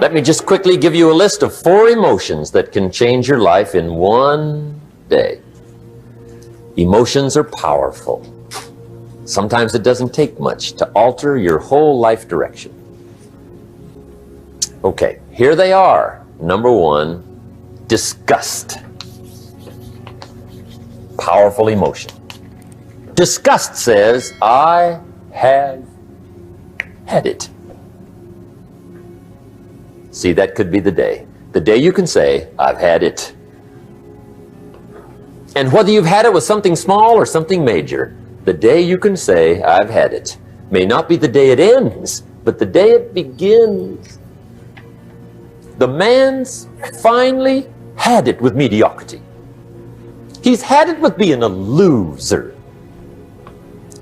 Let me just quickly give you a list of 4 emotions that can change your life in one day. Emotions are powerful. Sometimes it doesn't take much to alter your whole life direction. Okay, here they are. Number 1, disgust. Powerful emotion. Disgust says, I have had it. See, that could be the day. The day you can say, I've had it. And whether you've had it with something small or something major, the day you can say, I've had it, may not be the day it ends, but the day it begins. The man's finally had it with mediocrity. He's had it with being a loser.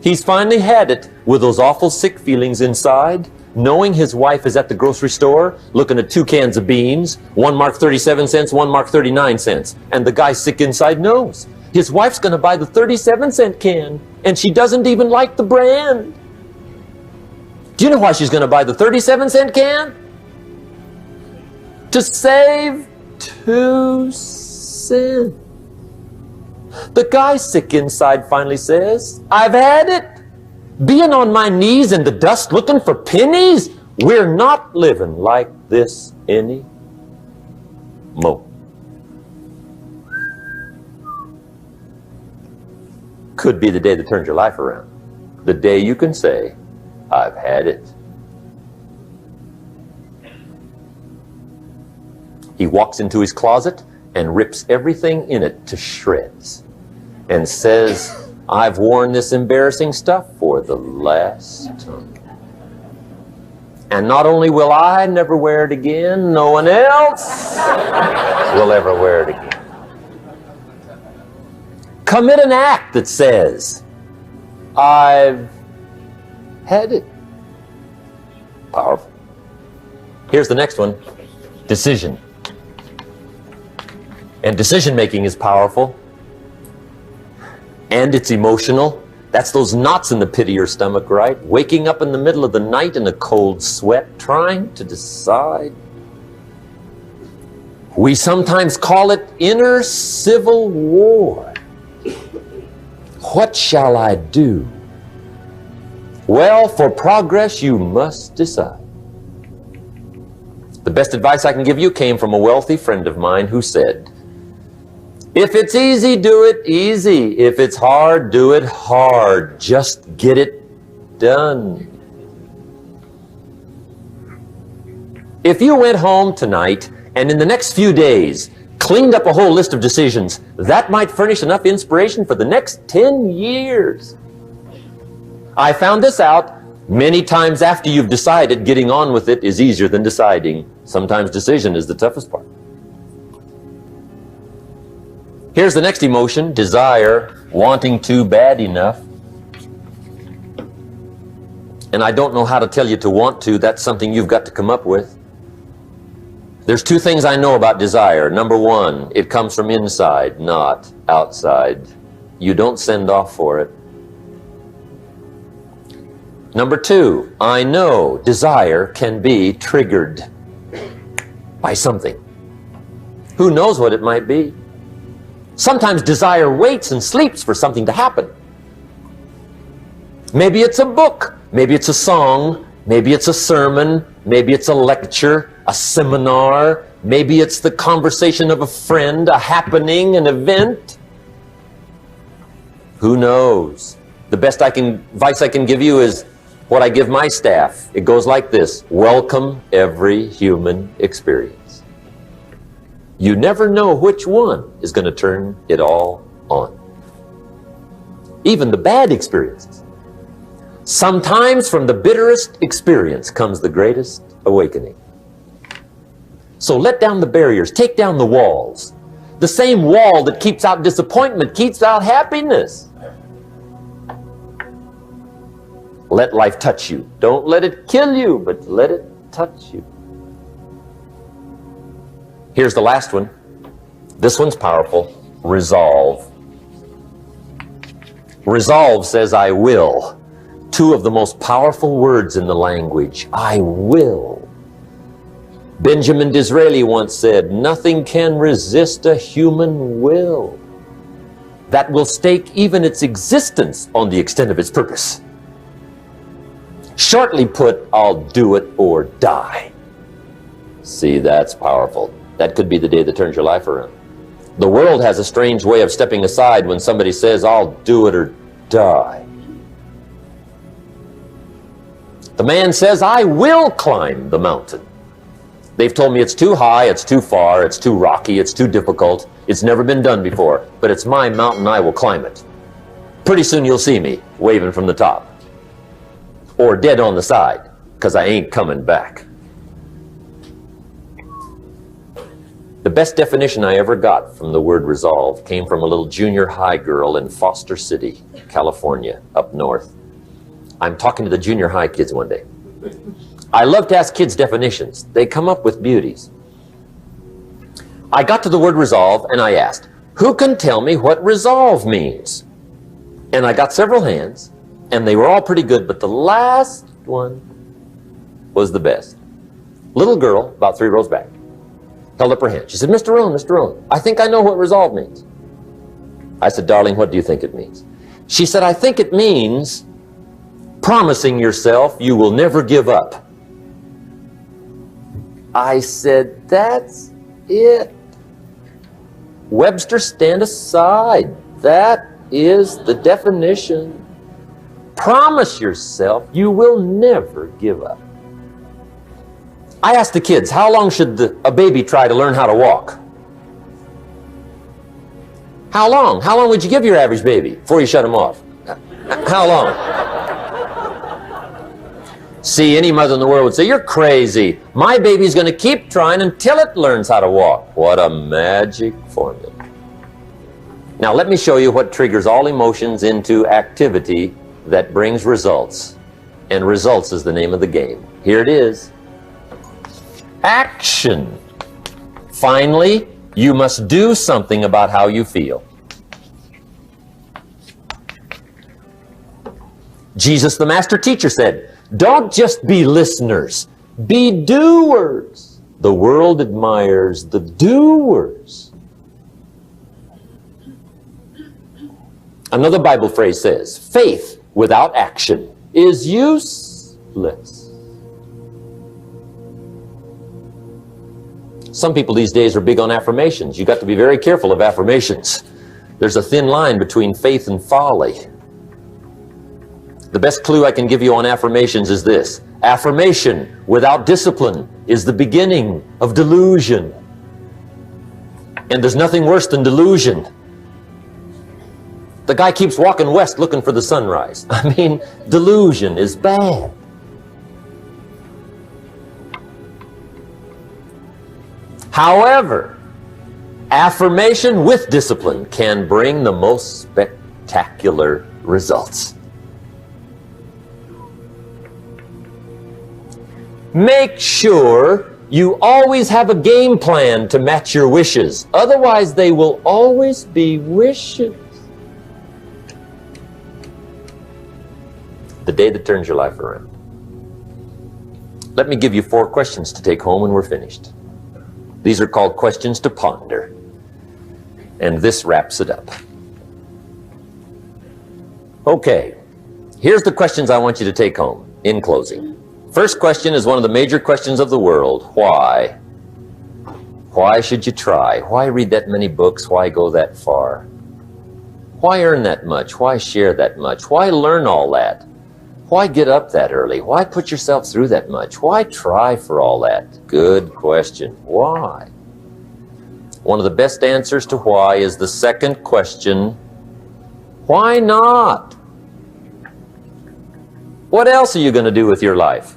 He's finally had it with those awful sick feelings inside, knowing his wife is at the grocery store looking at 2 cans of beans, one marked 37 cents, one marked 39 cents. And the guy sick inside knows his wife's going to buy the 37-cent can, and she doesn't even like the brand. Do you know why she's going to buy the 37-cent can? To save 2 cents. The guy sick inside finally says, I've had it. Being on my knees in the dust looking for pennies? We're not living like this anymore. Could be the day that turns your life around. The day you can say, I've had it. He walks into his closet and rips everything in it to shreds and says, I've worn this embarrassing stuff for the last time. And not only will I never wear it again, no one else will ever wear it again. Commit an act that says, I've had it. Powerful. Here's the next one, decision. And decision making is powerful. And it's emotional. That's those knots in the pit of your stomach, right? Waking up in the middle of the night in a cold sweat, trying to decide. We sometimes call it inner civil war. What shall I do? Well, for progress, you must decide. The best advice I can give you came from a wealthy friend of mine who said, if it's easy, do it easy. If it's hard, do it hard. Just get it done. If you went home tonight and in the next few days cleaned up a whole list of decisions, that might furnish enough inspiration for the next 10 years. I found this out many times after you've decided. Getting on with it is easier than deciding. Sometimes decision is the toughest part. Here's the next emotion, desire, wanting to bad enough. And I don't know how to tell you to want to. That's something you've got to come up with. There's 2 things I know about desire. Number 1, it comes from inside, not outside. You don't send off for it. Number 2, I know desire can be triggered by something. Who knows what it might be? Sometimes desire waits and sleeps for something to happen. Maybe it's a book, maybe it's a song, maybe it's a sermon, maybe it's a lecture, a seminar, maybe it's the conversation of a friend, a happening, an event. Who knows? The best advice I can give you is what I give my staff. It goes like this: welcome every human experience. You never know which one is going to turn it all on. Even the bad experiences. Sometimes from the bitterest experience comes the greatest awakening. So let down the barriers, take down the walls. The same wall that keeps out disappointment keeps out happiness. Let life touch you. Don't let it kill you, but let it touch you. Here's the last one. This one's powerful. Resolve. Resolve says, I will. 2 of the most powerful words in the language. I will. Benjamin Disraeli once said, "Nothing can resist a human will that will stake even its existence on the extent of its purpose." Shortly put, I'll do it or die. See, that's powerful. That could be the day that turns your life around. The world has a strange way of stepping aside when somebody says, "I'll do it or die." The man says, "I will climb the mountain. They've told me it's too high, it's too far, it's too rocky, it's too difficult, it's never been done before, but it's my mountain, I will climb it. Pretty soon you'll see me waving from the top. Or dead on the side, because I ain't coming back." The best definition I ever got from the word resolve came from a little junior high girl in Foster City, California, up north. I'm talking to the junior high kids one day. I love to ask kids definitions. They come up with beauties. I got to the word resolve and I asked, "Who can tell me what resolve means?" And I got several hands, and they were all pretty good, but the last one was the best. Little girl, about 3 rows back, held up her hand. She said, Mr. Rohn, I think I know what resolve means." I said, "Darling, what do you think it means?" She said, "I think it means promising yourself you will never give up." I said, "That's it. Webster, stand aside. That is the definition. Promise yourself you will never give up." I asked the kids, how long should a baby try to learn how to walk? How long? How long would you give your average baby before you shut him off? How long? See, any mother in the world would say, "You're crazy. My baby's going to keep trying until it learns how to walk." What a magic formula. Now let me show you what triggers all emotions into activity that brings results. And results is the name of the game. Here it is. Action. Finally, you must do something about how you feel. Jesus, the master teacher, said, "Don't just be listeners, be doers." The world admires the doers. Another Bible phrase says, "Faith without action is useless." Some people these days are big on affirmations. You've got to be very careful of affirmations. There's a thin line between faith and folly. The best clue I can give you on affirmations is this: affirmation without discipline is the beginning of delusion. And there's nothing worse than delusion. The guy keeps walking west looking for the sunrise. I mean, delusion is bad. However, affirmation with discipline can bring the most spectacular results. Make sure you always have a game plan to match your wishes. Otherwise, they will always be wishes. The day that turns your life around. Let me give you 4 questions to take home when we're finished. These are called questions to ponder. And this wraps it up. Okay, here's the questions I want you to take home in closing. First question is one of the major questions of the world. Why? Why should you try? Why read that many books? Why go that far? Why earn that much? Why share that much? Why learn all that? Why get up that early? Why put yourself through that much? Why try for all that? Good question. Why? One of the best answers to why is the second question. Why not? What else are you going to do with your life?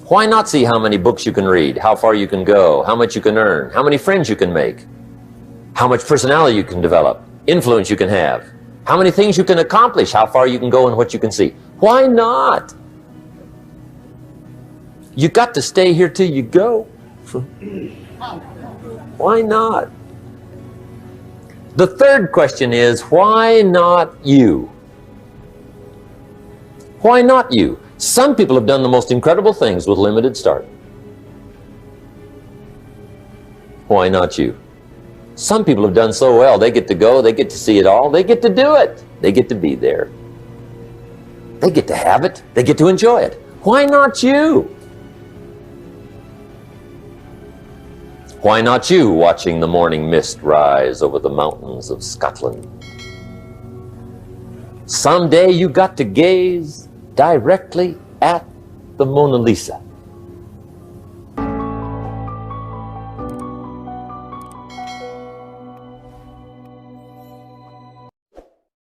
Why not see how many books you can read, how far you can go, how much you can earn, how many friends you can make, how much personality you can develop, influence you can have, how many things you can accomplish, how far you can go and what you can see? Why not? You got to stay here till you go. Why not? The third question is, why not you? Why not you? Some people have done the most incredible things with limited start. Why not you? Some people have done so well. They get to go, they get to see it all, they get to do it. They get to be there. They get to have it, they get to enjoy it. Why not you? Why not you watching the morning mist rise over the mountains of Scotland? Someday you got to gaze directly at the Mona Lisa.